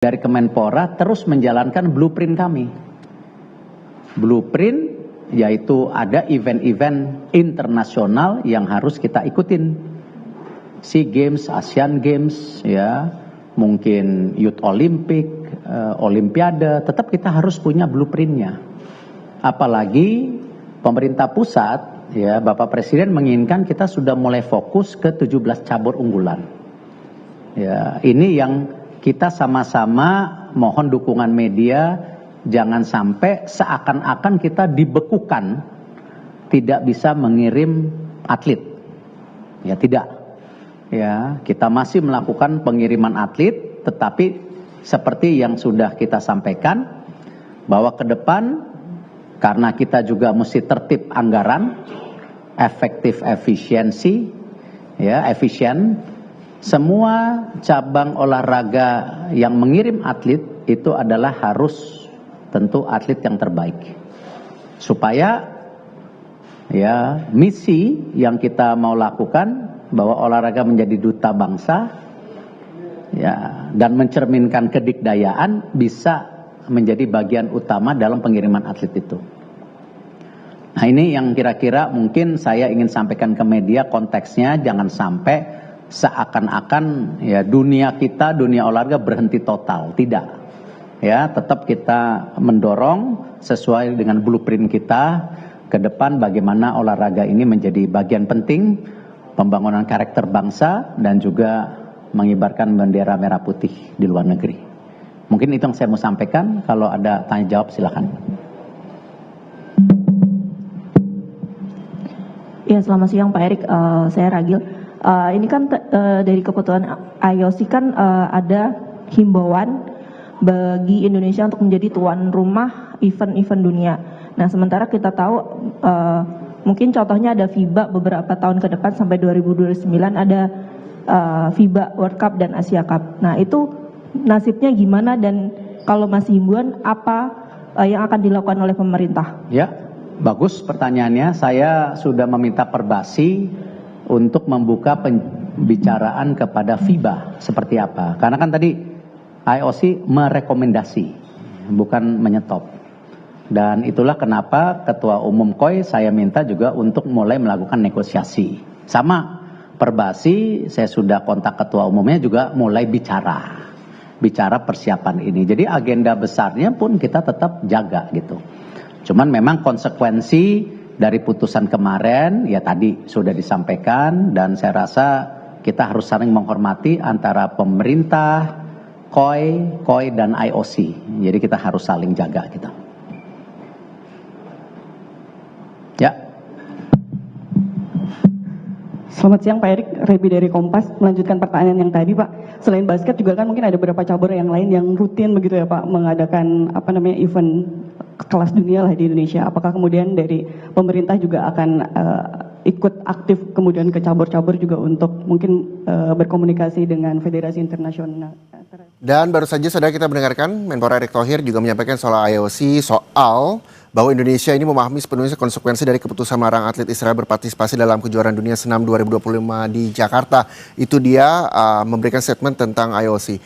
Dari Kemenpora terus menjalankan blueprint kami. Blueprint yaitu ada event-event internasional yang harus kita ikutin. SEA Games, Asian Games, ya, mungkin Youth Olympic, Olimpiade, tetap kita harus punya blueprintnya. Apalagi pemerintah pusat, ya, Bapak Presiden menginginkan kita sudah mulai fokus ke 17 cabur unggulan. Ya, ini yang kita sama-sama mohon dukungan media, jangan sampai seakan-akan kita dibekukan, tidak bisa mengirim atlet. Ya tidak. Ya, kita masih melakukan pengiriman atlet, tetapi seperti yang sudah kita sampaikan, bahwa ke depan, karena kita juga mesti tertib anggaran, efektif efisiensi, ya efisien, semua cabang olahraga yang mengirim atlet itu adalah harus tentu atlet yang terbaik. Supaya ya misi yang kita mau lakukan bahwa olahraga menjadi duta bangsa ya dan mencerminkan kedikdayaan bisa menjadi bagian utama dalam pengiriman atlet itu. Nah, ini yang kira-kira mungkin saya ingin sampaikan ke media, konteksnya jangan sampai seakan-akan ya dunia kita, dunia olahraga berhenti total. Tidak. Ya, tetap kita mendorong sesuai dengan blueprint kita ke depan bagaimana olahraga ini menjadi bagian penting pembangunan karakter bangsa dan juga mengibarkan bendera merah putih di luar negeri. Mungkin itu yang saya mau sampaikan. Kalau ada tanya jawab silakan. Ya, selamat siang Pak Erik, saya Ragil. Ini kan dari keputusan IOC kan ada himbauan bagi Indonesia untuk menjadi tuan rumah event-event dunia. Nah, sementara kita tahu mungkin contohnya ada FIBA beberapa tahun ke depan sampai 2029 ada FIBA World Cup dan Asia Cup. Nah, itu nasibnya gimana dan kalau masih himbauan apa yang akan dilakukan oleh pemerintah? Ya, bagus pertanyaannya. Saya sudah meminta Perbasi untuk membuka pembicaraan kepada FIBA seperti apa. Karena kan tadi IOC merekomendasi, bukan menyetop. Dan itulah kenapa Ketua Umum KOI saya minta juga untuk mulai melakukan negosiasi. Sama Perbasi, saya sudah kontak Ketua Umumnya juga mulai bicara persiapan ini. Jadi agenda besarnya pun kita tetap jaga gitu. Cuman memang konsekuensi dari putusan kemarin, ya tadi sudah disampaikan dan saya rasa kita harus saling menghormati antara pemerintah, KOI dan IOC. Jadi kita harus saling jaga gitu. Ya. Selamat siang Pak Erik, Rebi dari Kompas. Melanjutkan pertanyaan yang tadi Pak. Selain basket juga kan mungkin ada beberapa cabur yang lain yang rutin begitu ya Pak, mengadakan event kelas dunia lah di Indonesia. Apakah kemudian dari pemerintah juga akan ikut aktif kemudian ke cabur-cabur juga untuk mungkin berkomunikasi dengan federasi internasional? Dan baru saja saudara kita mendengarkan Menpora Erick Thohir juga menyampaikan soal IOC soal bahwa Indonesia ini memahami sepenuhnya konsekuensi dari keputusan melarang atlet Israel berpartisipasi dalam kejuaraan dunia senam 2025 di Jakarta. Itu dia memberikan statement tentang IOC.